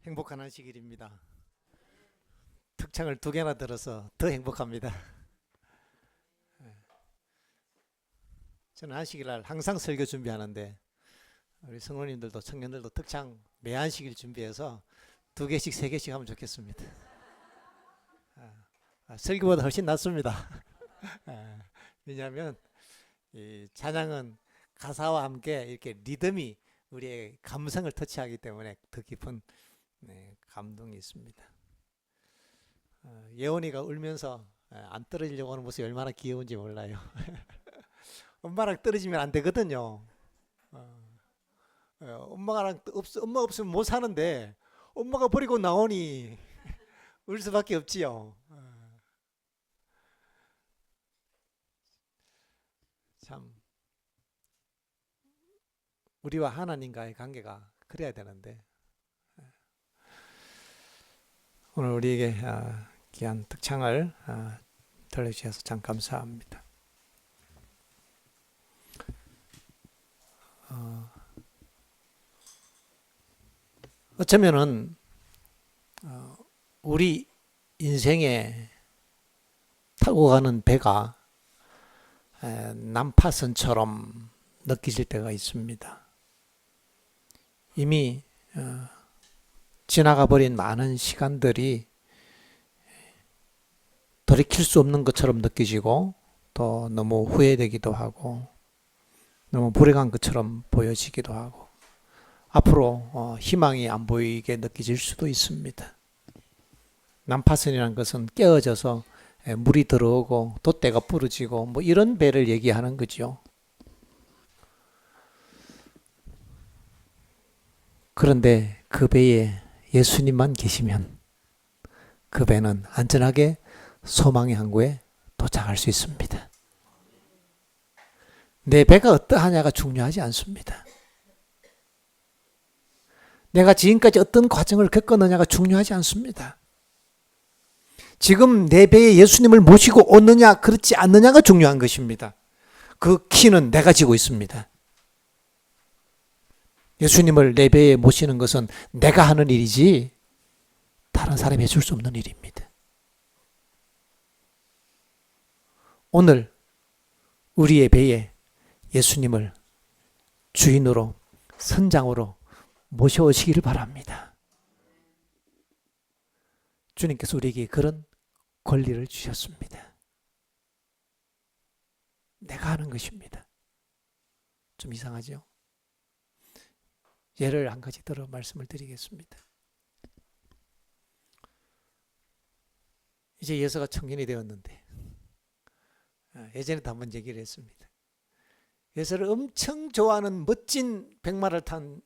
행복한 안식일입니다. 특창을 2개나 들어서 더 행복합니다. 저는 안식일날 항상 설교 준비하는데 우리 성도님들도 청년들도 특창 매 안식일 준비해서 2개씩 3개씩 하면 좋겠습니다. 설교보다 훨씬 낫습니다. 왜냐하면 이 찬양은 가사와 함께 이렇게 리듬이 우리의 감성을 터치하기 때문에 더 깊은 감동이 있습니다. 예원이가 울면서 안 떨어지려고 하는 모습이 얼마나 귀여운지 몰라요. 엄마랑 떨어지면 안 되거든요. 엄마 없으면 못 사는데 엄마가 버리고 나오니 울 수밖에 없지요. 참 우리와 하나님과의 관계가 그래야 되는데 오늘 우리에게 귀한 특창을 들려주셔서 참 감사합니다. 어쩌면은 우리 인생에 타고 가는 배가 난파선처럼 느껴질 때가 있습니다. 이미 지나가 버린 많은 시간들이 돌이킬 수 없는 것처럼 느껴지고 또 너무 후회되기도 하고 너무 불행한 것처럼 보여지기도 하고 앞으로 희망이 안 보이게 느껴질 수도 있습니다. 난파선이라는 것은 깨어져서 물이 들어오고 돛대가 부러지고 뭐 이런 배를 얘기하는 거죠. 그런데 그 배에 예수님만 계시면 그 배는 안전하게 소망의 항구에 도착할 수 있습니다. 내 배가 어떠하냐가 중요하지 않습니다. 내가 지금까지 어떤 과정을 겪었느냐가 중요하지 않습니다. 지금 내 배에 예수님을 모시고 오느냐 그렇지 않느냐가 중요한 것입니다. 그 키는 내가 지고 있습니다. 예수님을 내 배에 모시는 것은 내가 하는 일이지 다른 사람이 해줄 수 없는 일입니다. 오늘 우리의 배에 예수님을 주인으로 선장으로 모셔오시기를 바랍니다. 주님께서 우리에게 그런 권리를 주셨습니다. 내가 하는 것입니다. 좀 이상하죠? 예를 한 가지 들어 말씀을 드리겠습니다. 이제 예서가 청년이 되었는데 예전에도 한번 얘기를 했습니다. 예서를 엄청 좋아하는 멋진 백마를 탄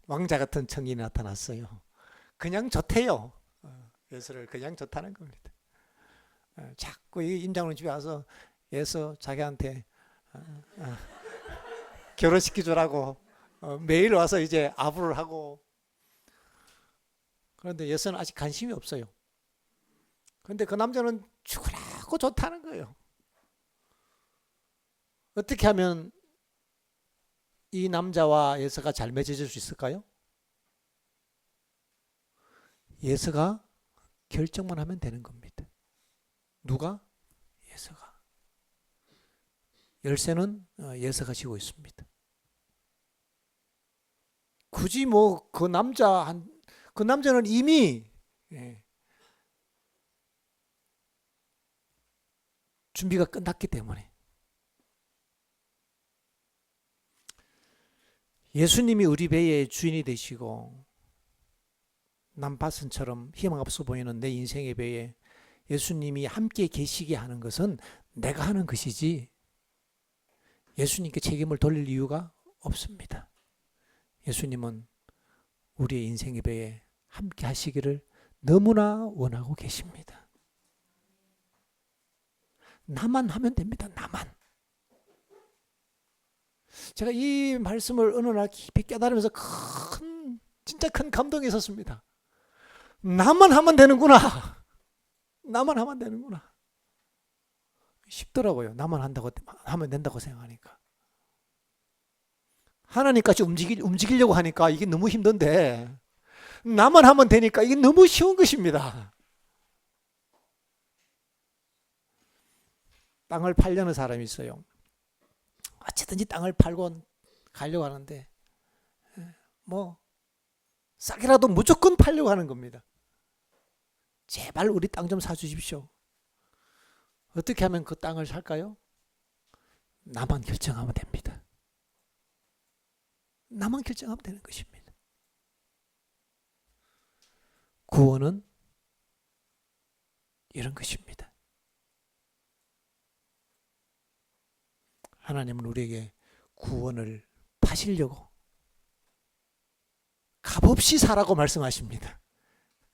왕자 같은 청년이 나타났어요. 그냥 좋대요. 예서를 그냥 좋다는 겁니다. 자꾸 임장로님 집에 와서 예서 자기한테 결혼시켜주라고 매일 와서 이제 아부를 하고, 그런데 예서는 아직 관심이 없어요. 그런데 그 남자는 죽으라고 좋다는 거예요. 어떻게 하면 이 남자와 예서가 잘 맺어질 수 있을까요? 예서가 결정만 하면 되는 겁니다. 누가? 예서가. 열쇠는 예서가 쥐고 있습니다. 굳이 뭐 그 남자는 이미 준비가 끝났기 때문에 예수님이 우리 배의 주인이 되시고 난파선처럼 희망 없어 보이는 내 인생의 배에 예수님이 함께 계시게 하는 것은 내가 하는 것이지 예수님께 책임을 돌릴 이유가 없습니다. 예수님은 우리의 인생의 배에 함께 하시기를 너무나 원하고 계십니다. 나만 하면 됩니다. 나만. 제가 이 말씀을 어느 날 깊이 깨달으면서 진짜 큰 감동이 있었습니다. 나만 하면 되는구나. 나만 하면 되는구나. 쉽더라고요. 나만 하면 된다고 생각하니까. 하나님까지 움직이려고 하니까 이게 너무 힘든데 나만 하면 되니까 이게 너무 쉬운 것입니다. 땅을 팔려는 사람이 있어요. 어쨌든지 땅을 팔고 가려고 하는데 뭐 싸게라도 무조건 팔려고 하는 겁니다. 제발 우리 땅 좀 사주십시오. 어떻게 하면 그 땅을 살까요? 나만 결정하면 됩니다. 나만 결정하면 되는 것입니다. 구원은 이런 것입니다. 하나님은 우리에게 구원을 파시려고 값없이 사라고 말씀하십니다.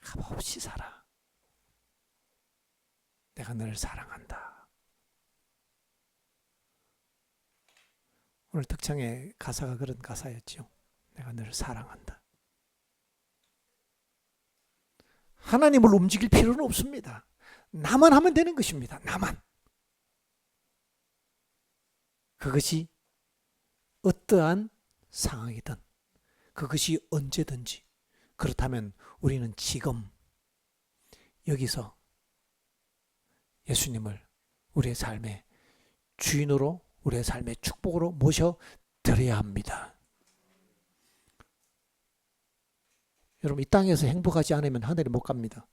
값없이 살아. 내가 너를 사랑한다. 오늘 특창의 가사가 그런 가사였죠. 내가 너를 사랑한다. 하나님을 움직일 필요는 없습니다. 나만 하면 되는 것입니다. 나만. 그것이 어떠한 상황이든 그것이 언제든지. 그렇다면 우리는 지금 여기서 예수님을 우리의 삶의 주인으로, 우리의 삶의 축복으로 모셔드려야 합니다. 여러분, 이 땅에서 행복하지 않으면 하늘에 못 갑니다.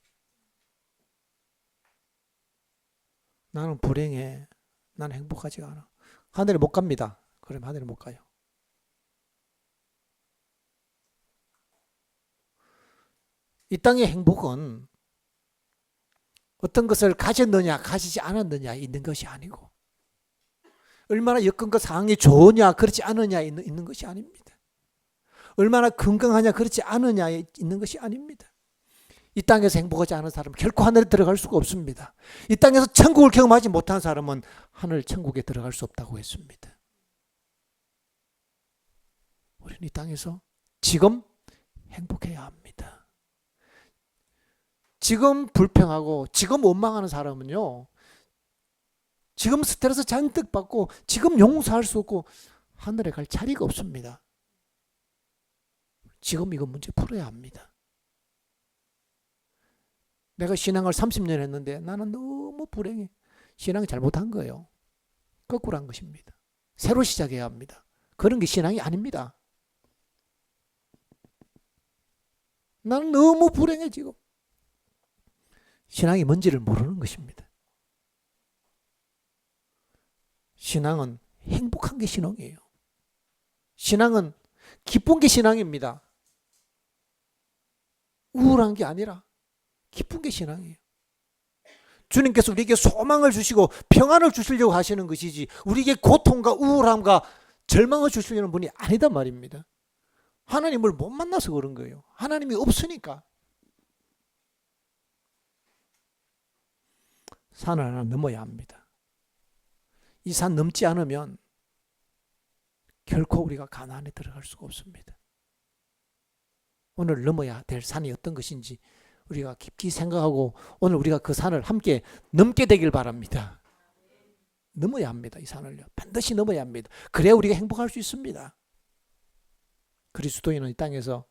나는 불행해. 나는 행복하지 않아. 하늘에 못 갑니다. 그러면 하늘에 못 가요. 이 땅의 행복은 어떤 것을 가졌느냐 가지지 않았느냐 있는 것이 아니고, 얼마나 여건과 상황이 좋으냐 그렇지 않으냐 있는 것이 아닙니다. 얼마나 건강하냐 그렇지 않으냐 있는 것이 아닙니다. 이 땅에서 행복하지 않은 사람은 결코 하늘에 들어갈 수가 없습니다. 이 땅에서 천국을 경험하지 못한 사람은 하늘 천국에 들어갈 수 없다고 했습니다. 우리는 이 땅에서 지금 행복해야 합니다. 지금 불평하고 지금 원망하는 사람은요, 지금 스트레스 잔뜩 받고 지금 용서할 수 없고 하늘에 갈 자리가 없습니다. 지금 이거 문제 풀어야 합니다. 내가 신앙을 30년 했는데 나는 너무 불행해. 신앙이 잘못한 거예요. 거꾸로 한 것입니다. 새로 시작해야 합니다. 그런 게 신앙이 아닙니다. 나는 너무 불행해 지금. 신앙이 뭔지를 모르는 것입니다. 신앙은 행복한 게 신앙이에요. 신앙은 기쁜 게 신앙입니다. 우울한 게 아니라 기쁜 게 신앙이에요. 주님께서 우리에게 소망을 주시고 평안을 주시려고 하시는 것이지 우리에게 고통과 우울함과 절망을 주시려는 분이 아니단 말입니다. 하나님을 못 만나서 그런 거예요. 하나님이 없으니까. 산을 하나 넘어야 합니다. 이 산 넘지 않으면 결코 우리가 가나안에 들어갈 수가 없습니다. 오늘 넘어야 될 산이 어떤 것인지 우리가 깊이 생각하고 오늘 우리가 그 산을 함께 넘게 되길 바랍니다. 넘어야 합니다. 이 산을요. 반드시 넘어야 합니다. 그래야 우리가 행복할 수 있습니다. 그리스도인은 이 땅에서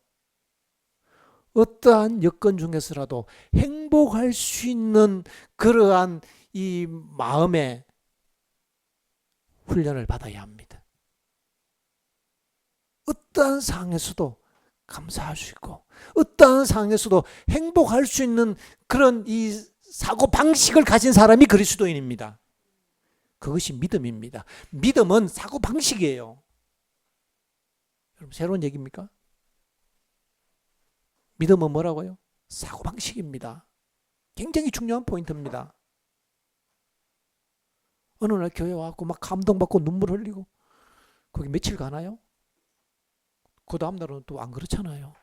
어떠한 여건 중에서라도 행복할 수 있는 그러한 이 마음의 훈련을 받아야 합니다. 어떠한 상황에서도 감사할 수 있고 어떠한 상황에서도 행복할 수 있는 그런 이 사고방식을 가진 사람이 그리스도인입니다. 그것이 믿음입니다. 믿음은 사고방식이에요. 여러분, 새로운 얘기입니까? 믿음은 뭐라고요? 사고방식입니다. 굉장히 중요한 포인트입니다. 어느 날 교회 와서 막 감동받고 눈물 흘리고 거기 며칠 가나요? 그 다음 날은 또 안 그렇잖아요.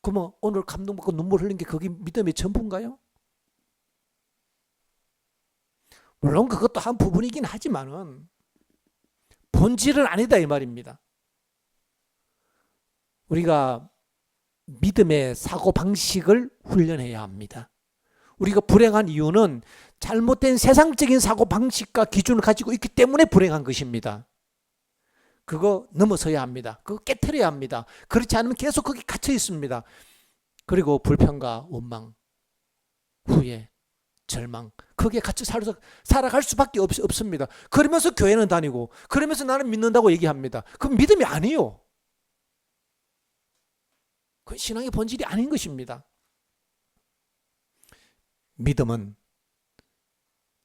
그러면 오늘 감동받고 눈물 흘린 게 거기 믿음의 전부인가요? 물론 그것도 한 부분이긴 하지만은 본질은 아니다 이 말입니다. 우리가 믿음의 사고방식을 훈련해야 합니다. 우리가 불행한 이유는 잘못된 세상적인 사고방식과 기준을 가지고 있기 때문에 불행한 것입니다. 그거 넘어서야 합니다. 그거 깨트려야 합니다. 그렇지 않으면 계속 거기 갇혀 있습니다. 그리고 불평과 원망, 후회, 절망, 거기에 같이 살아갈 수밖에 없습니다. 그러면서 교회는 다니고, 그러면서 나는 믿는다고 얘기합니다. 그건 믿음이 아니에요. 그건 신앙의 본질이 아닌 것입니다. 믿음은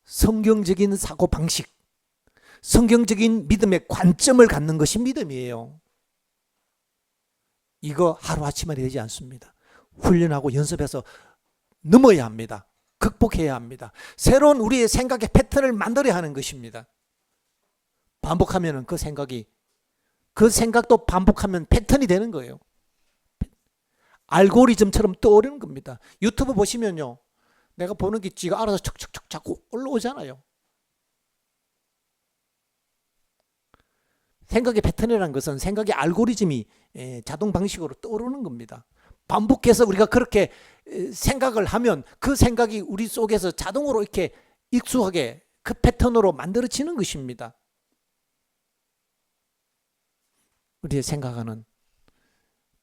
성경적인 사고방식, 성경적인 믿음의 관점을 갖는 것이 믿음이에요. 이거 하루아침에 되지 않습니다. 훈련하고 연습해서 넘어야 합니다. 극복해야 합니다. 새로운 우리의 생각의 패턴을 만들어야 하는 것입니다. 반복하면 그 생각도 반복하면 패턴이 되는 거예요. 알고리즘처럼 떠오르는 겁니다. 유튜브 보시면요, 내가 보는 게 지가 알아서 척척척 자꾸 올라오잖아요. 생각의 패턴이라는 것은 생각의 알고리즘이 자동 방식으로 떠오르는 겁니다. 반복해서 우리가 그렇게 생각을 하면 그 생각이 우리 속에서 자동으로 이렇게 익숙하게 그 패턴으로 만들어지는 것입니다. 우리의 생각하는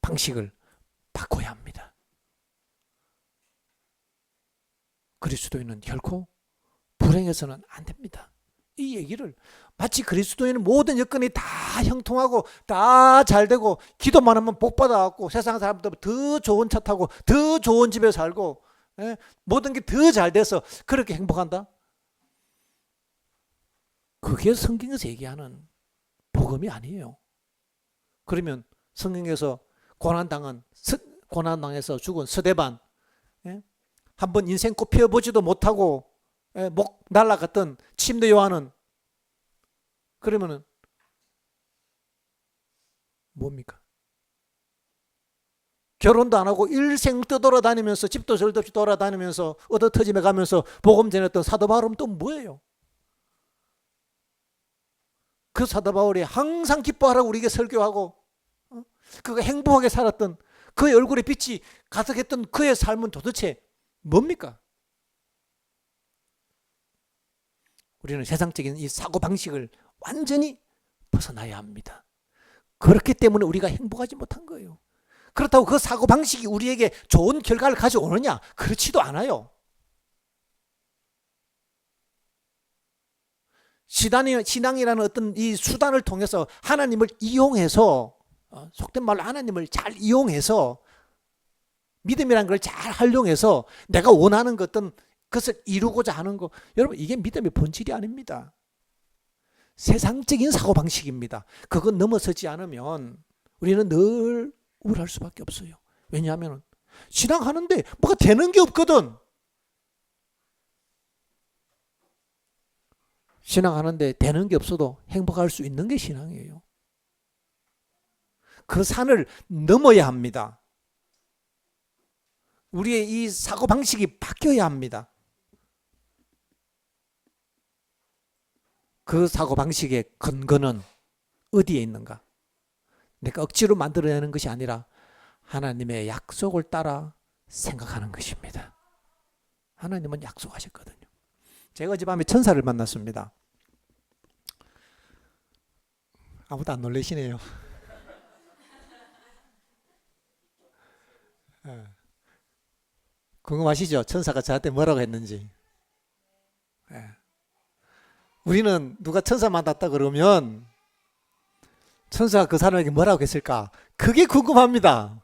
방식을 바꿔야 합니다. 그리스도인은 결코 불행해서는 안 됩니다. 이 얘기를 마치 그리스도인은 모든 여건이 다 형통하고 다 잘되고 기도만 하면 복 받아갖고 세상 사람들 더 좋은 차 타고 더 좋은 집에 살고 모든 게 더 잘 돼서 그렇게 행복한다? 그게 성경에서 얘기하는 복음이 아니에요. 그러면 성경에서 고난당해서 죽은 스데반, 한번 인생 꽃 피워보지도 못하고 목 날아갔던 침대 요한은 그러면은 뭡니까? 결혼도 안 하고 일생 떠돌아다니면서 집도 절도 없이 돌아다니면서 얻어터짐해 가면서 복음 전했던 사도 바울은 또 뭐예요? 그 사도 바울이 항상 기뻐하라고 우리에게 설교하고 그가 행복하게 살았던 그의 얼굴에 빛이 가득했던 그의 삶은 도대체 뭡니까? 우리는 세상적인 이 사고방식을 완전히 벗어나야 합니다. 그렇기 때문에 우리가 행복하지 못한 거예요. 그렇다고 그 사고방식이 우리에게 좋은 결과를 가져오느냐? 그렇지도 않아요. 신앙이라는 어떤 이 수단을 통해서 하나님을 이용해서, 속된 말로 하나님을 잘 이용해서, 믿음이라는 걸 잘 활용해서 내가 원하는 어떤 것을 이루고자 하는 거, 여러분 이게 믿음의 본질이 아닙니다. 세상적인 사고방식입니다. 그건 넘어서지 않으면 우리는 늘 우울할 수밖에 없어요. 왜냐하면 신앙하는데 뭐가 되는 게 없거든. 신앙하는데 되는 게 없어도 행복할 수 있는 게 신앙이에요. 그 산을 넘어야 합니다. 우리의 이 사고방식이 바뀌어야 합니다. 그 사고방식의 근거는 어디에 있는가? 내가 억지로 만들어내는 것이 아니라 하나님의 약속을 따라 생각하는 것입니다. 하나님은 약속하셨거든요. 제가 어젯밤에 천사를 만났습니다. 아무도 안 놀라시네요. 궁금하시죠? 천사가 저한테 뭐라고 했는지. 우리는 누가 천사 만났다 그러면 천사가 그 사람에게 뭐라고 했을까? 그게 궁금합니다.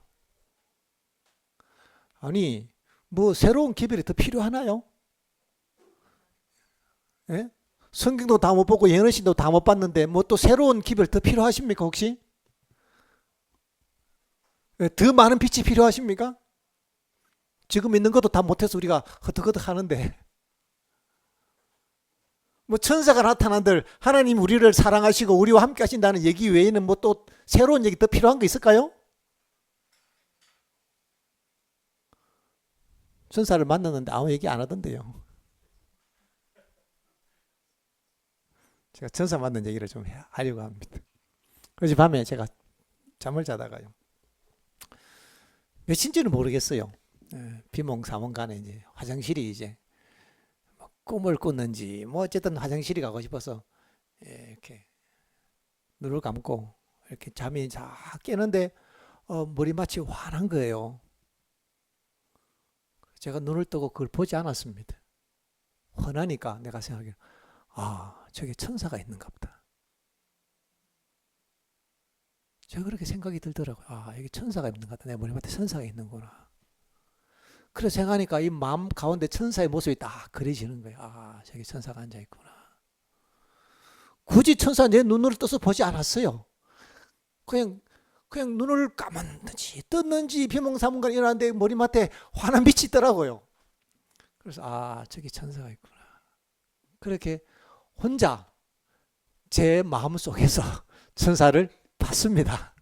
아니, 뭐 새로운 기별이 더 필요하나요? 예? 성경도 다 못 보고 예언신도 다 못 봤는데 뭐 또 새로운 기별 더 필요하십니까 혹시? 더 많은 빛이 필요하십니까? 지금 있는 것도 다 못해서 우리가 허덕허덕 하는데 뭐 천사가 나타난들 하나님 우리를 사랑하시고 우리와 함께 하신다는 얘기 외에는 뭐 또 새로운 얘기 더 필요한 거 있을까요? 천사를 만났는데 아무 얘기 안 하던데요. 제가 천사 만난 얘기를 좀 하려고 합니다. 어제 밤에 제가 잠을 자다가요. 몇인지는 모르겠어요. 비몽사몽간에 이제 화장실이 이제 꿈을 꿨는지 뭐 어쨌든 화장실이 가고 싶어서 이렇게 눈을 감고 이렇게 잠이 쫙 깨는데 머리맡이 환한 거예요. 제가 눈을 뜨고 그걸 보지 않았습니다. 훤하니까 내가 생각해, 저게 천사가 있는가 보다. 제가 그렇게 생각이 들더라고요. 여기 천사가 있는 것 같다. 내 머리맡에 천사가 있는구나. 그래서 생각하니까 이 마음 가운데 천사의 모습이 딱 그려지는 거예요. 저기 천사가 앉아있구나. 굳이 천사 내 눈을 떠서 보지 않았어요. 그냥 눈을 감았는지 떴는지 비몽사몽간 일어났는데 머리맡에 환한 빛이 있더라고요. 그래서 저기 천사가 있구나. 그렇게 혼자 제 마음속에서 천사를 봤습니다.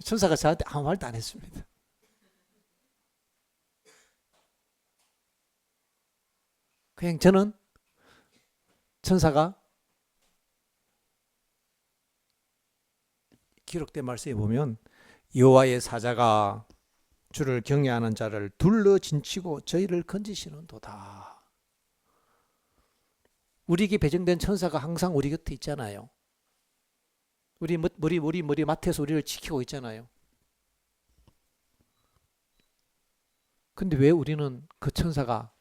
천사가 저한테 아무 말도 안 했습니다. 그냥 저는 천사가 기록된 말씀에 보면 여호와의 사자가 주를 경외하는 자를 둘러 진치고 저희를 건지시는도다. 우리에게 배정된 천사가 항상 우리 곁에 있잖아요. 우리 머리 맡에서 우리를 지키고 있잖아요. 근데 왜 우리는 그 천사가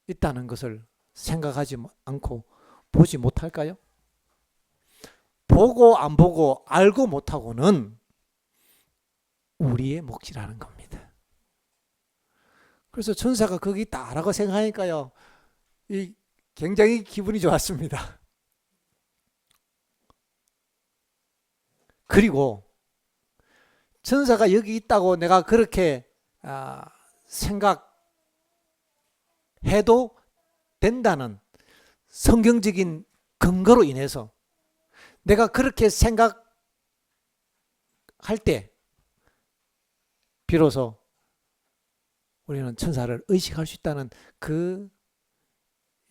있다는 것을 생각하지 않고 보지 못할까요? 보고 안 보고 알고 못하고는 우리의 몫이라는 겁니다. 그래서 천사가 거기 있다라고 생각하니까요, 굉장히 기분이 좋았습니다. 그리고 천사가 여기 있다고 내가 그렇게 생각해도 된다는 성경적인 근거로 인해서 내가 그렇게 생각할 때 비로소 우리는 천사를 의식할 수 있다는 그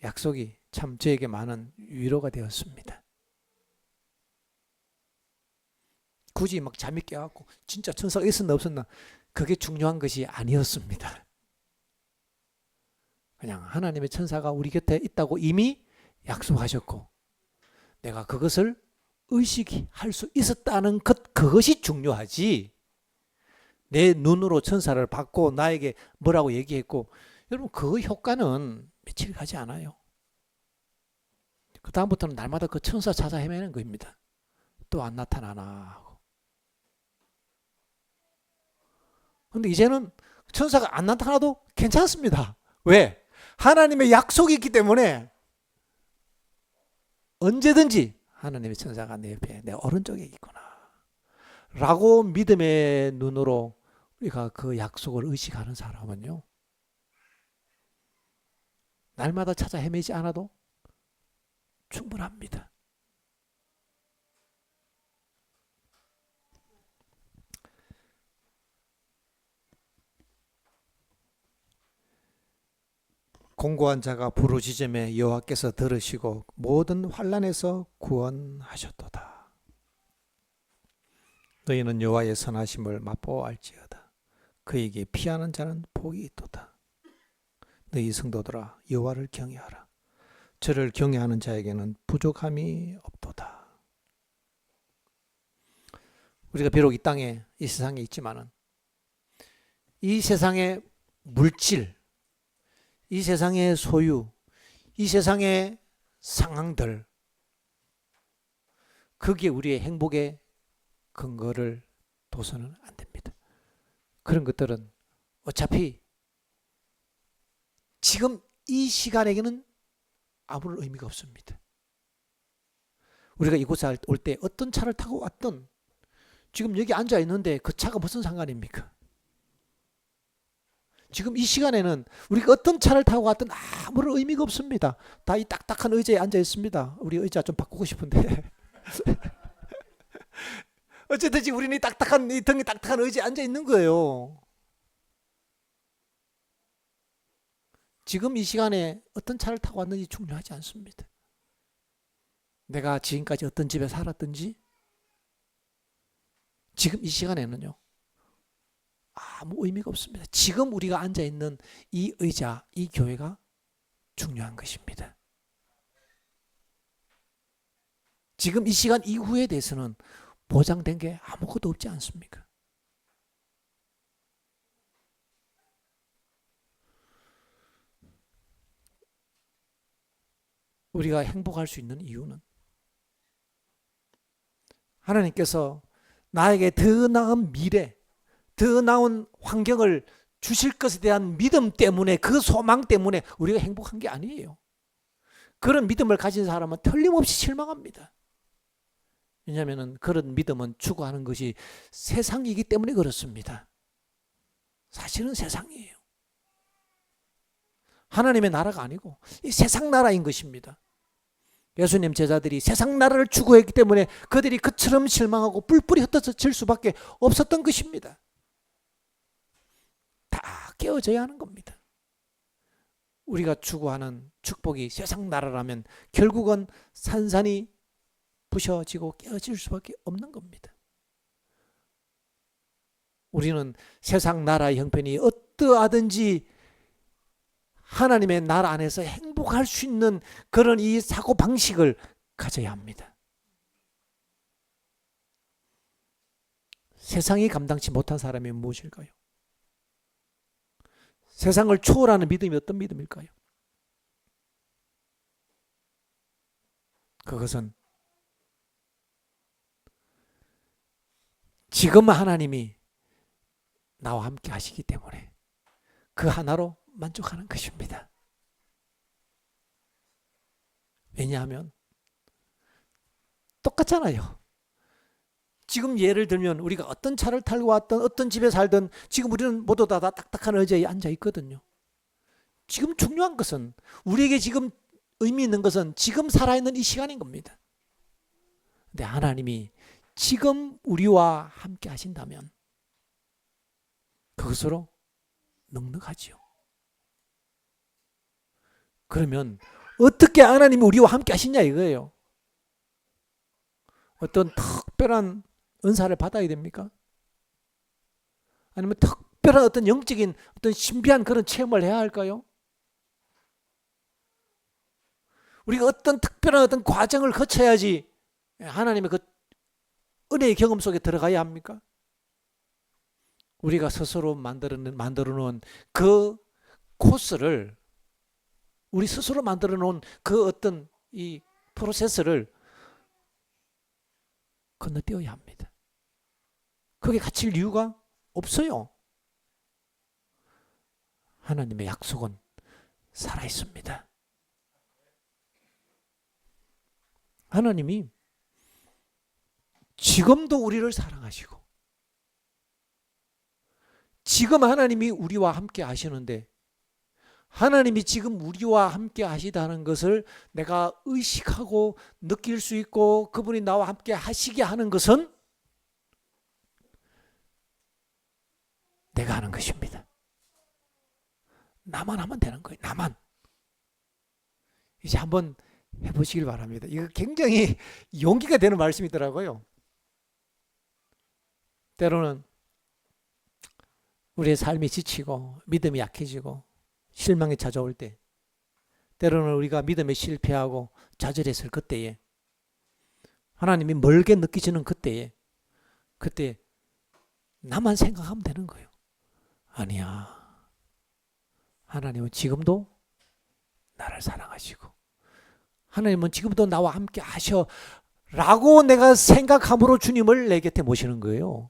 약속이 참 저에게 많은 위로가 되었습니다. 굳이 막 잠이 깨갖고 진짜 천사가 있었나 없었나 그게 중요한 것이 아니었습니다. 그냥 하나님의 천사가 우리 곁에 있다고 이미 약속하셨고 내가 그것을 의식할 수 있었다는 그것이 중요하지, 내 눈으로 천사를 봤고 나에게 뭐라고 얘기했고, 여러분 그 효과는 며칠 가지 않아요. 그 다음부터는 날마다 그 천사 찾아 헤매는 겁니다. 또 안 나타나나 하고. 근데 이제는 천사가 안 나타나도 괜찮습니다. 왜? 하나님의 약속이 있기 때문에 언제든지 하나님의 천사가 내 옆에 내 오른쪽에 있구나 라고 믿음의 눈으로 우리가 그 약속을 의식하는 사람은요, 날마다 찾아 헤매지 않아도 충분합니다. 공고한 자가 부르짖음에 여호와께서 들으시고 모든 환난에서 구원하셨도다. 너희는 여호와의 선하심을 맛보알지어다. 그에게 피하는 자는 복이 있도다. 너희 성도들아 여호와를 경외하라. 저를 경외하는 자에게는 부족함이 없도다. 우리가 비록 이 땅에 이 세상에 있지만은 이 세상의 물질, 이 세상의 소유, 이 세상의 상황들, 그게 우리의 행복의 근거를 둬서는 안 됩니다. 그런 것들은 어차피 지금 이 시간에게는 아무런 의미가 없습니다. 우리가 이곳에 올 때 어떤 차를 타고 왔든 지금 여기 앉아 있는데 그 차가 무슨 상관입니까? 지금 이 시간에는 우리가 어떤 차를 타고 갔든 아무런 의미가 없습니다. 다 이 딱딱한 의자에 앉아 있습니다. 우리 의자 좀 바꾸고 싶은데 어쨌든 지금 우리는 이 등이 딱딱한 의자에 앉아 있는 거예요. 지금 이 시간에 어떤 차를 타고 왔는지 중요하지 않습니다. 내가 지금까지 어떤 집에 살았든지 지금 이 시간에는요 아무 의미가 없습니다. 지금 우리가 앉아있는 이 의자, 이 교회가 중요한 것입니다. 지금 이 시간 이후에 대해서는 보장된 게 아무것도 없지 않습니까? 우리가 행복할 수 있는 이유는 하나님께서 나에게 더 나은 미래, 더 나은 환경을 주실 것에 대한 믿음 때문에, 그 소망 때문에 우리가 행복한 게 아니에요. 그런 믿음을 가진 사람은 틀림없이 실망합니다. 왜냐하면 그런 믿음은 추구하는 것이 세상이기 때문에 그렇습니다. 사실은 세상이에요. 하나님의 나라가 아니고 이 세상 나라인 것입니다. 예수님 제자들이 세상 나라를 추구했기 때문에 그들이 그처럼 실망하고 뿔뿔이 흩어질 수밖에 없었던 것입니다. 다 깨어져야 하는 겁니다. 우리가 추구하는 축복이 세상 나라라면 결국은 산산이 부셔지고 깨어질 수밖에 없는 겁니다. 우리는 세상 나라의 형편이 어떠하든지 하나님의 나라 안에서 행복할 수 있는 그런 이 사고방식을 가져야 합니다. 세상이 감당치 못한 사람이 무엇일까요? 세상을 초월하는 믿음이 어떤 믿음일까요? 그것은 지금 하나님이 나와 함께 하시기 때문에 그 하나로 만족하는 것입니다. 왜냐하면 똑같잖아요. 지금 예를 들면 우리가 어떤 차를 타고 왔든 어떤 집에 살든 지금 우리는 모두 다 딱딱한 의자에 앉아 있거든요. 지금 중요한 것은, 우리에게 지금 의미 있는 것은 지금 살아있는 이 시간인 겁니다. 근데 하나님이 지금 우리와 함께 하신다면 그것으로 넉넉하지요. 그러면 어떻게 하나님이 우리와 함께 하시냐 이거예요. 어떤 특별한 은사를 받아야 됩니까? 아니면 특별한 어떤 영적인 어떤 신비한 그런 체험을 해야 할까요? 우리가 어떤 특별한 어떤 과정을 거쳐야지 하나님의 그 은혜의 경험 속에 들어가야 합니까? 우리가 스스로 만들어 놓은 그 코스를, 우리 스스로 만들어 놓은 그 어떤 이 프로세스를 건너뛰어야 합니다. 그게 갇힐 이유가 없어요. 하나님의 약속은 살아있습니다. 하나님이 지금도 우리를 사랑하시고 지금 하나님이 우리와 함께 하시는데, 하나님이 지금 우리와 함께 하시다는 것을 내가 의식하고 느낄 수 있고 그분이 나와 함께 하시게 하는 것은 내가 하는 것입니다. 나만 하면 되는 거예요. 나만. 이제 한번 해보시길 바랍니다. 이거 굉장히 용기가 되는 말씀이더라고요. 때로는 우리의 삶이 지치고 믿음이 약해지고 실망이 찾아올 때, 때로는 우리가 믿음에 실패하고 좌절했을 그때에, 하나님이 멀게 느끼시는 그때 나만 생각하면 되는 거예요. 아니야. 하나님은 지금도 나를 사랑하시고 하나님은 지금도 나와 함께 하셔 라고 내가 생각함으로 주님을 내 곁에 모시는 거예요.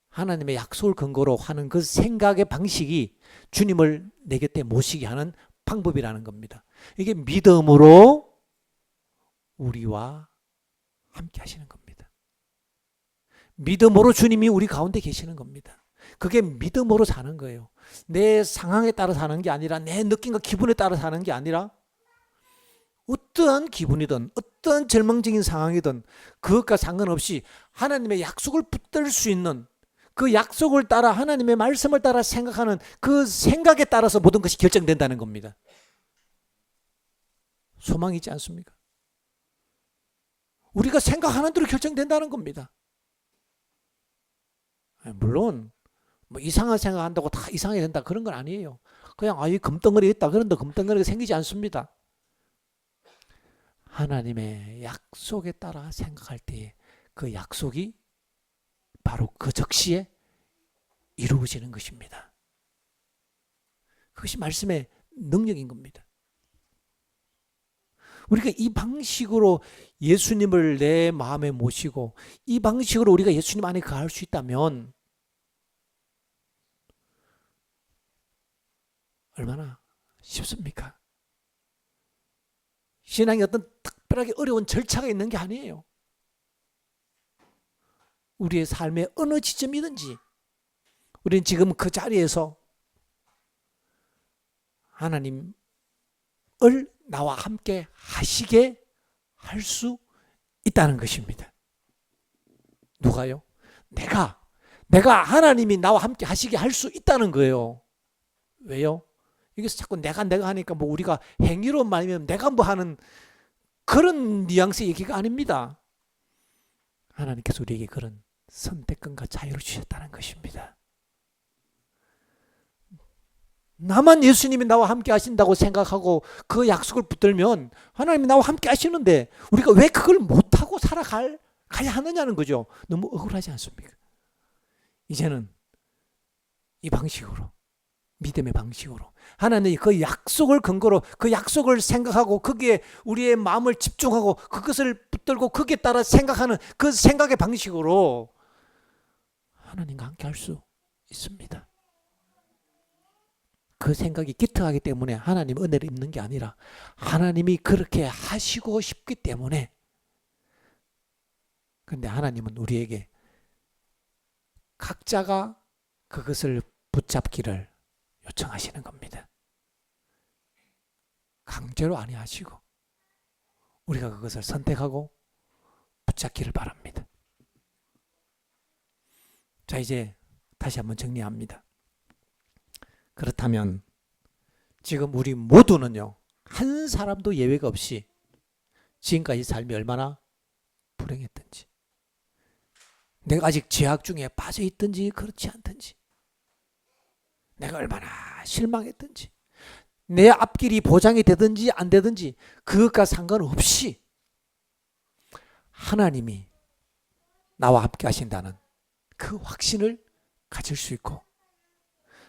하나님의 약속을 근거로 하는 그 생각의 방식이 주님을 내 곁에 모시게 하는 방법이라는 겁니다. 이게 믿음으로 우리와 함께 하시는 겁니다. 믿음으로 주님이 우리 가운데 계시는 겁니다. 그게 믿음으로 사는 거예요. 내 상황에 따라 사는 게 아니라, 내 느낌과 기분에 따라 사는 게 아니라, 어떠한 기분이든 어떠한 절망적인 상황이든 그것과 상관없이 하나님의 약속을 붙들 수 있는, 그 약속을 따라 하나님의 말씀을 따라 생각하는 그 생각에 따라서 모든 것이 결정된다는 겁니다. 소망이 있지 않습니까? 우리가 생각하는 대로 결정된다는 겁니다. 물론 뭐 이상한 생각한다고 다 이상하게 된다 그런 건 아니에요. 그냥 이 금덩어리 있다 그런데 금덩어리가 생기지 않습니다. 하나님의 약속에 따라 생각할 때에 그 약속이 바로 그 적시에 이루어지는 것입니다. 그것이 말씀의 능력인 겁니다. 우리가 이 방식으로 예수님을 내 마음에 모시고 이 방식으로 우리가 예수님 안에 거할 수 있다면 얼마나 쉽습니까? 신앙이 어떤 특별하게 어려운 절차가 있는 게 아니에요. 우리의 삶의 어느 지점이든지 우리는 지금 그 자리에서 하나님을 나와 함께 하시게 할 수 있다는 것입니다. 누가요? 내가 하나님이 나와 함께 하시게 할 수 있다는 거예요. 왜요? 여기서 자꾸 내가 하니까 뭐 우리가 행위로 말하면 내가 뭐 하는 그런 뉘앙스의 얘기가 아닙니다. 하나님께서 우리에게 그런 선택권과 자유를 주셨다는 것입니다. 나만 예수님이 나와 함께 하신다고 생각하고 그 약속을 붙들면 하나님이 나와 함께 하시는데 우리가 왜 그걸 못하고 살아가야 하느냐는 거죠. 너무 억울하지 않습니까? 이제는 이 방식으로, 믿음의 방식으로 하나님이 그 약속을 근거로 그 약속을 생각하고 거기에 우리의 마음을 집중하고 그것을 붙들고 거기에 따라 생각하는 그 생각의 방식으로 하나님과 함께 할 수 있습니다. 그 생각이 기특하기 때문에 하나님 은혜를 입는 게 아니라 하나님이 그렇게 하시고 싶기 때문에. 그런데 하나님은 우리에게 각자가 그것을 붙잡기를 요청하시는 겁니다. 강제로 아니하시고 우리가 그것을 선택하고 붙잡기를 바랍니다. 자, 이제 다시 한번 정리합니다. 그렇다면 지금 우리 모두는요, 한 사람도 예외가 없이 지금까지 삶이 얼마나 불행했든지, 내가 아직 죄악 중에 빠져 있든지 그렇지 않든지, 내가 얼마나 실망했든지, 내 앞길이 보장이 되든지 안 되든지 그것과 상관없이 하나님이 나와 함께 하신다는 그 확신을 가질 수 있고,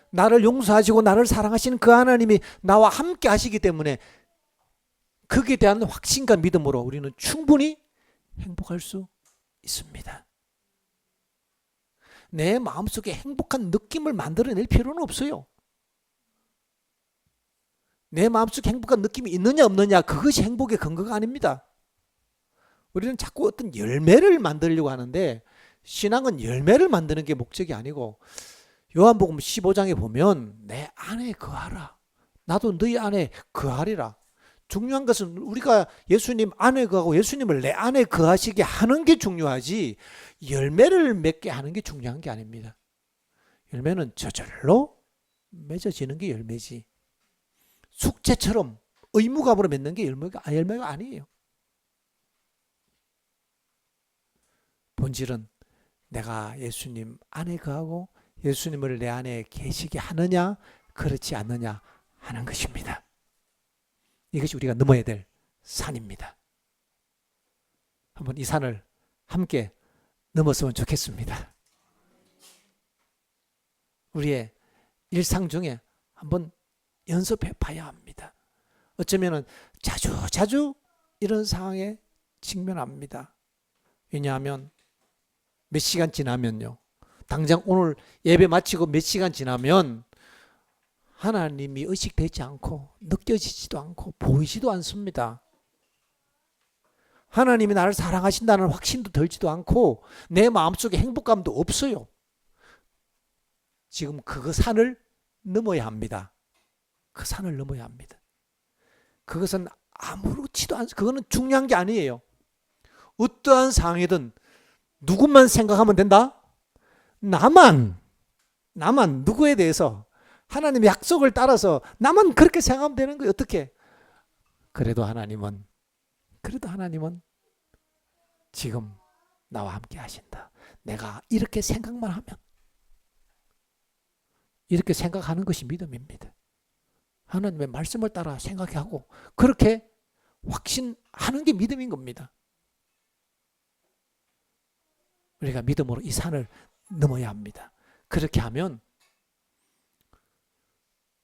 나를 용서하시고 나를 사랑하시는 그 하나님이 나와 함께 하시기 때문에 거기에 대한 확신과 믿음으로 우리는 충분히 행복할 수 있습니다. 내 마음속에 행복한 느낌을 만들어낼 필요는 없어요. 내 마음속에 행복한 느낌이 있느냐 없느냐 그것이 행복의 근거가 아닙니다. 우리는 자꾸 어떤 열매를 만들려고 하는데 신앙은 열매를 만드는 게 목적이 아니고, 요한복음 15장에 보면 내 안에 거하라, 나도 너희 안에 거하리라. 중요한 것은 우리가 예수님 안에 거하고 예수님을 내 안에 거하시게 하는 게 중요하지 열매를 맺게 하는 게 중요한 게 아닙니다. 열매는 저절로 맺어지는 게 열매지 숙제처럼 의무감으로 맺는 게 열매가 아니에요. 본질은 내가 예수님 안에 거하고 예수님을 내 안에 계시게 하느냐 그렇지 않느냐 하는 것입니다. 이것이 우리가 넘어야 될 산입니다. 한번 이 산을 함께 넘었으면 좋겠습니다. 우리의 일상 중에 한번 연습해 봐야 합니다. 어쩌면 자주 이런 상황에 직면합니다. 왜냐하면 몇 시간 지나면요, 당장 오늘 예배 마치고 몇 시간 지나면 하나님이 의식되지 않고 느껴지지도 않고 보이지도 않습니다. 하나님이 나를 사랑하신다는 확신도 들지도 않고 내 마음속에 행복감도 없어요. 지금 그 산을 넘어야 합니다. 그 산을 넘어야 합니다. 그것은 아무렇지도 않습니다. 그거는 중요한 게 아니에요. 어떠한 상황이든 누구만 생각하면 된다? 나만 누구에 대해서 하나님의 약속을 따라서 나만 그렇게 생각하면 되는 거예요. 어떻게? 그래도 하나님은 지금 나와 함께 하신다. 내가 이렇게 생각만 하면, 이렇게 생각하는 것이 믿음입니다. 하나님의 말씀을 따라 생각하고 그렇게 확신하는 게 믿음인 겁니다. 우리가 믿음으로 이 산을 넘어야 합니다. 그렇게 하면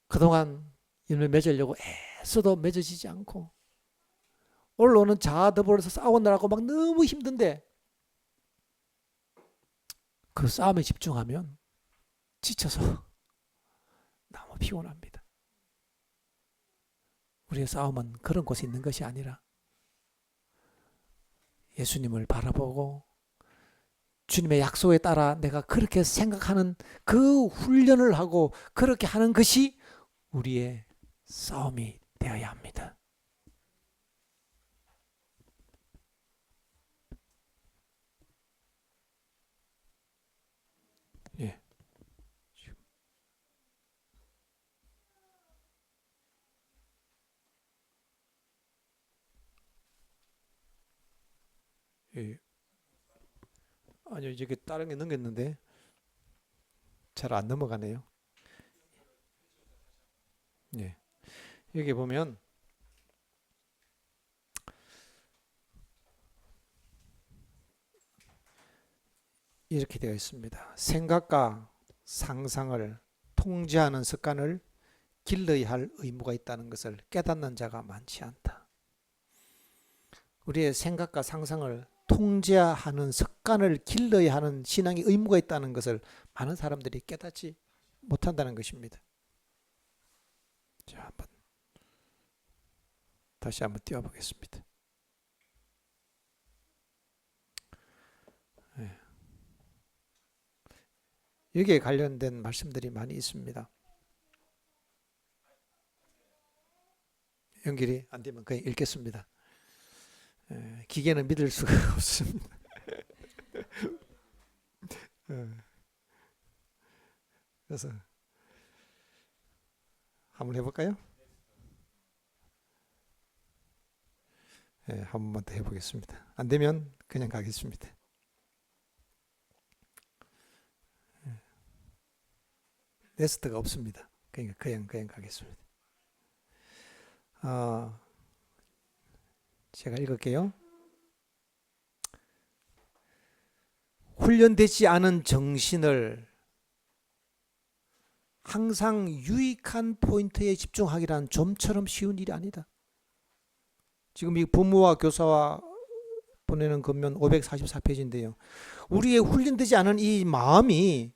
그동안 열매 맺으려고 애써도 맺어지지 않고 올라오는 자아 더불어서 싸우느라고 막 너무 힘든데 그 싸움에 집중하면 지쳐서 너무 피곤합니다. 우리의 싸움은 그런 곳에 있는 것이 아니라 예수님을 바라보고 주님의 약속에 따라 내가 그렇게 생각하는 그 훈련을 하고 그렇게 하는 것이 우리의 싸움이 되어야 합니다. 예. 예. 아니요, 이게 다른 게 넘겼는데 잘 안 넘어가네요. 예. 여기 보면 이렇게 되어 있습니다. 생각과 상상을 통제하는 습관을 길러야 할 의무가 있다는 것을 깨닫는 자가 많지 않다. 우리의 생각과 상상을 통제하는 습관을 길러야 하는 신앙의 의무가 있다는 것을 많은 사람들이 깨닫지 못한다는 것입니다. 자, 한번 다시 한번 띄워보겠습니다. 네. 여기에 관련된 말씀들이 많이 있습니다. 연결이 안 되면 그냥 읽겠습니다. 기계는 믿을 수가 없습니다. 그래서 한번 해볼까요? 한 번만 더 해보겠습니다. 안 되면 그냥 가겠습니다. 네스트가 없습니다. 그러니까 그냥 가겠습니다. 제가 읽을게요. 훈련되지 않은 정신을 항상 유익한 포인트에 집중하기란 좀처럼 쉬운 일이 아니다. 지금 이 부모와 교사와 보내는 건면 544페이지인데요. 우리의 훈련되지 않은 이 마음이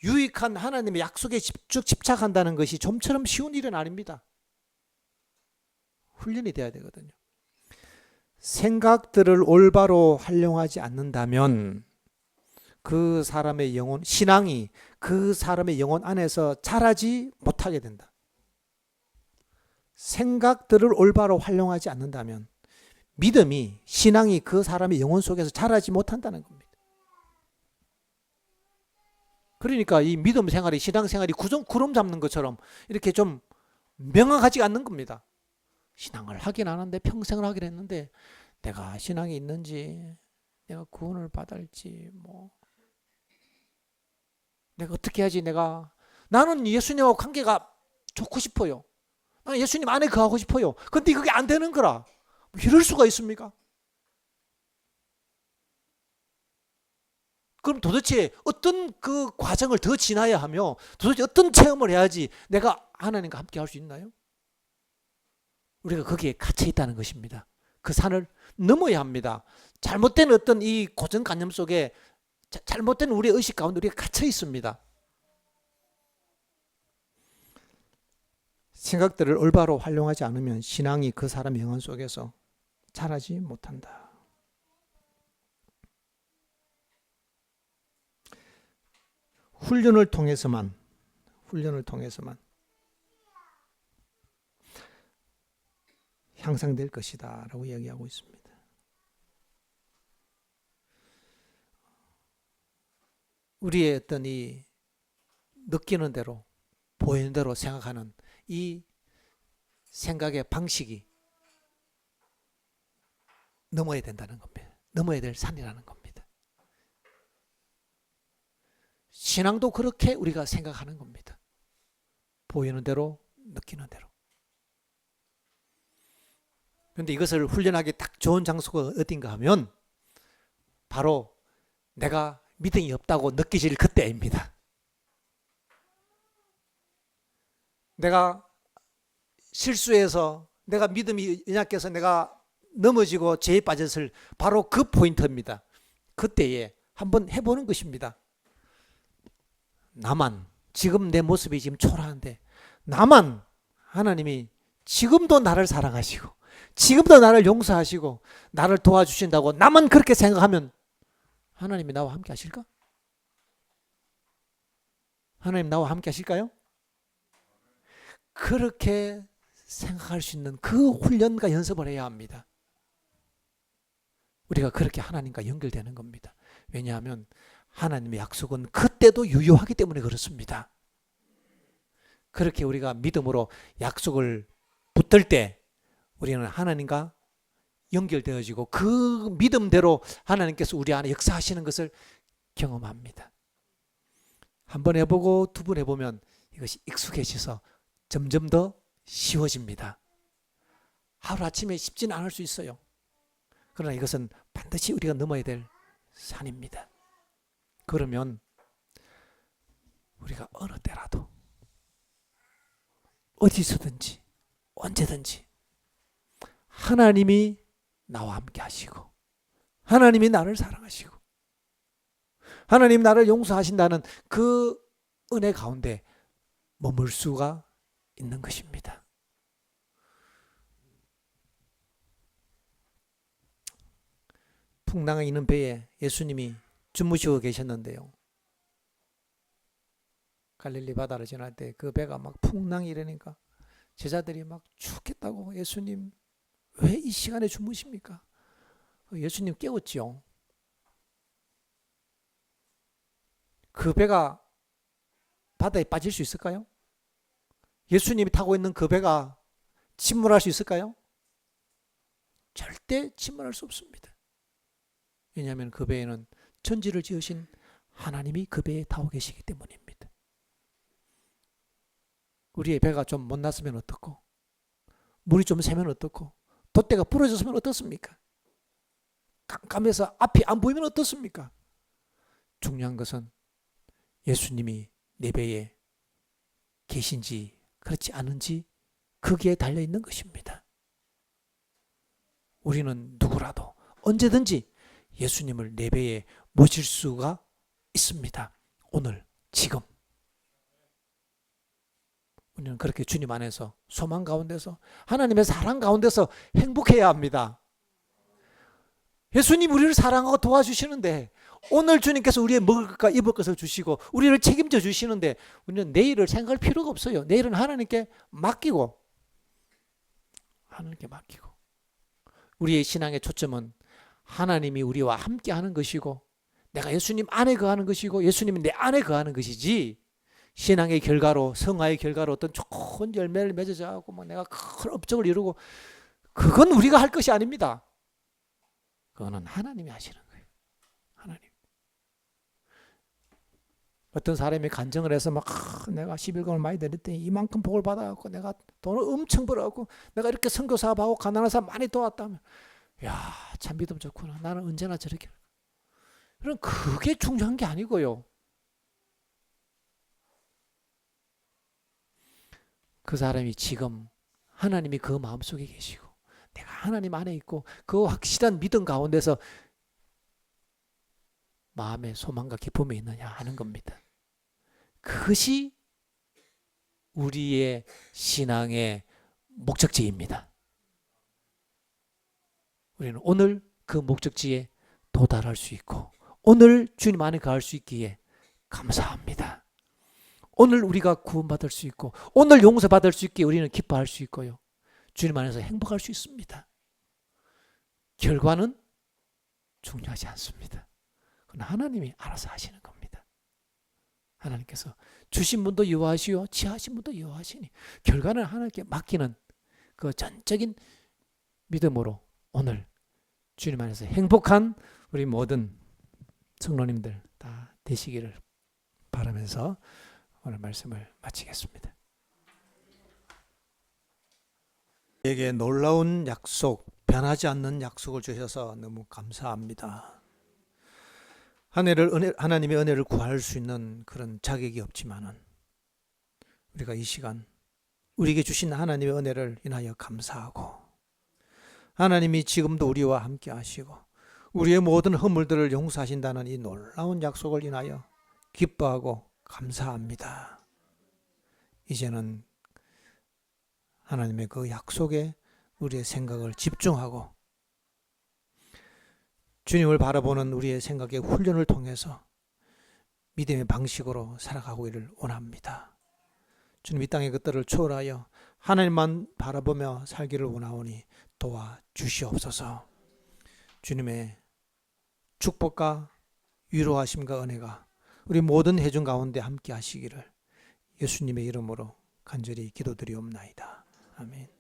유익한 하나님의 약속에 집착한다는 것이 좀처럼 쉬운 일은 아닙니다. 훈련이 돼야 되거든요. 생각들을 올바로 활용하지 않는다면 그 사람의 영혼, 신앙이 그 사람의 영혼 안에서 자라지 못하게 된다. 생각들을 올바로 활용하지 않는다면 믿음이, 신앙이 그 사람의 영혼 속에서 자라지 못한다는 겁니다. 그러니까 이 믿음 생활이, 신앙 생활이 구름 잡는 것처럼 이렇게 좀 명확하지 않는 겁니다. 신앙을 하긴 하는데, 평생을 하긴 했는데 내가 신앙이 있는지, 내가 구원을 받을지, 내가 어떻게 해야지, 나는 예수님하고 관계가 좋고 싶어요. 나는 예수님 안에 거하고 싶어요. 근데 그게 안 되는 거라. 이럴 수가 있습니까? 그럼 도대체 어떤 그 과정을 더 지나야 하며 도대체 어떤 체험을 해야지 내가 하나님과 함께 할 수 있나요? 우리가 거기에 갇혀 있다는 것입니다. 그 산을 넘어야 합니다. 잘못된 어떤 이 고정관념 속에, 잘못된 우리의 의식 가운데 우리가 갇혀 있습니다. 생각들을 올바로 활용하지 않으면 신앙이 그 사람의 영혼 속에서 자라지 못한다. 훈련을 통해서만 향상될 것이다 라고 이야기하고 있습니다. 우리의 어떤 이 느끼는 대로, 보이는 대로 생각하는 이 생각의 방식이 넘어야 된다는 겁니다. 넘어야 될 산이라는 겁니다. 신앙도 그렇게 우리가 생각하는 겁니다. 보이는 대로, 느끼는 대로. 그런데 이것을 훈련하기 딱 좋은 장소가 어딘가 하면 바로 내가 믿음이 없다고 느끼질 그때입니다. 내가 실수해서, 내가 믿음이 연약해서 내가 넘어지고 죄에 빠졌을 바로 그 포인트입니다. 그때에 한번 해보는 것입니다. 나만 지금 내 모습이 지금 초라한데 나만 하나님이 지금도 나를 사랑하시고 지금도 나를 용서하시고 나를 도와주신다고 나만 그렇게 생각하면 하나님이 나와 함께 하실까? 하나님 나와 함께 하실까요? 그렇게 생각할 수 있는 그 훈련과 연습을 해야 합니다. 우리가 그렇게 하나님과 연결되는 겁니다. 왜냐하면 하나님의 약속은 그때도 유효하기 때문에 그렇습니다. 그렇게 우리가 믿음으로 약속을 붙들 때 우리는 하나님과 연결되어지고 그 믿음대로 하나님께서 우리 안에 역사하시는 것을 경험합니다. 한 번 해보고 두 번 해보면 이것이 익숙해져서 점점 더 쉬워집니다. 하루아침에 쉽지는 않을 수 있어요. 그러나 이것은 반드시 우리가 넘어야 될 산입니다. 그러면 우리가 어느 때라도 어디서든지 언제든지 하나님이 나와 함께 하시고 하나님이 나를 사랑하시고 하나님 나를 용서하신다는 그 은혜 가운데 머물 수가 있는 것입니다. 풍랑이 있는 배에 예수님이 주무시고 계셨는데요. 갈릴리 바다를 지날 때 그 배가 막 풍랑이 일으니까 제자들이 막 죽겠다고 예수님 왜 이 시간에 주무십니까? 예수님 깨웠지요. 그 배가 바다에 빠질 수 있을까요? 예수님이 타고 있는 그 배가 침몰할 수 있을까요? 절대 침몰할 수 없습니다. 왜냐하면 그 배에는 천지를 지으신 하나님이 그 배에 타고 계시기 때문입니다. 우리의 배가 좀 못났으면 어떻고 물이 좀 새면 어떻고 돛대가 부러졌으면 어떻습니까? 깜깜해서 앞이 안 보이면 어떻습니까? 중요한 것은 예수님이 내 배에 계신지 그렇지 않은지 거기에 달려있는 것입니다. 우리는 누구라도 언제든지 예수님을 내 배에 모실 수가 있습니다. 오늘 지금 우리는 그렇게 주님 안에서 소망 가운데서 하나님의 사랑 가운데서 행복해야 합니다. 예수님 우리를 사랑하고 도와주시는데 오늘 주님께서 우리의 먹을 것과 입을 것을 주시고 우리를 책임져 주시는데 우리는 내일을 생각할 필요가 없어요. 내일은 하나님께 맡기고 우리의 신앙의 초점은 하나님이 우리와 함께 하는 것이고 내가 예수님 안에 거하는 것이고 예수님이 내 안에 거하는 것이지 신앙의 결과로 성화의 결과로 어떤 좋은 열매를 맺어져 하고 뭐 내가 큰 업적을 이루고 그건 우리가 할 것이 아닙니다. 그거는 하나님이 하시는 거예요. 하나님. 어떤 사람이 간증을 해서 막 내가 11금을 많이 드렸더니 이만큼 복을 받아갖고 내가 돈을 엄청 벌어갖고 내가 이렇게 선교 사업하고 가난한 사람 많이 도왔다면 야, 참 믿음 좋구나. 나는 언제나 저렇게. 그럼 그게 중요한 게 아니고요. 그 사람이 지금 하나님이 그 마음속에 계시고 내가 하나님 안에 있고 그 확실한 믿음 가운데서 마음의 소망과 기쁨이 있느냐 하는 겁니다. 그것이 우리의 신앙의 목적지입니다. 우리는 오늘 그 목적지에 도달할 수 있고 오늘 주님 안에 거할 수 있기에 감사합니다. 오늘 우리가 구원받을 수 있고 오늘 용서받을 수 있기에 우리는 기뻐할 수 있고요. 주님 안에서 행복할 수 있습니다. 결과는 중요하지 않습니다. 그건 하나님이 알아서 하시는 겁니다. 하나님께서 주신 분도 여호와시요 취하신 분도 여호와시니 결과는 하나님께 맡기는 그 전적인 믿음으로 오늘 주님 안에서 행복한 우리 모든 성도님들 다 되시기를 바라면서 오늘 말씀을 마치겠습니다. 우리에게 놀라운 약속, 변하지 않는 약속을 주셔서 너무 감사합니다. 하나님의 은혜를 구할 수 있는 그런 자격이 없지만은 우리가 이 시간 우리에게 주신 하나님의 은혜를 인하여 감사하고 하나님이 지금도 우리와 함께 하시고 우리의 모든 허물들을 용서하신다는 이 놀라운 약속을 인하여 기뻐하고 감사합니다. 이제는 하나님의 그 약속에 우리의 생각을 집중하고 주님을 바라보는 우리의 생각의 훈련을 통해서 믿음의 방식으로 살아가기를 원합니다. 주님 이 땅의 것들을 초월하여 하나님만 바라보며 살기를 원하오니 도와주시옵소서. 주님의 축복과 위로하심과 은혜가 우리 모든 회중 가운데 함께 하시기를 예수님의 이름으로 간절히 기도드리옵나이다. 아멘.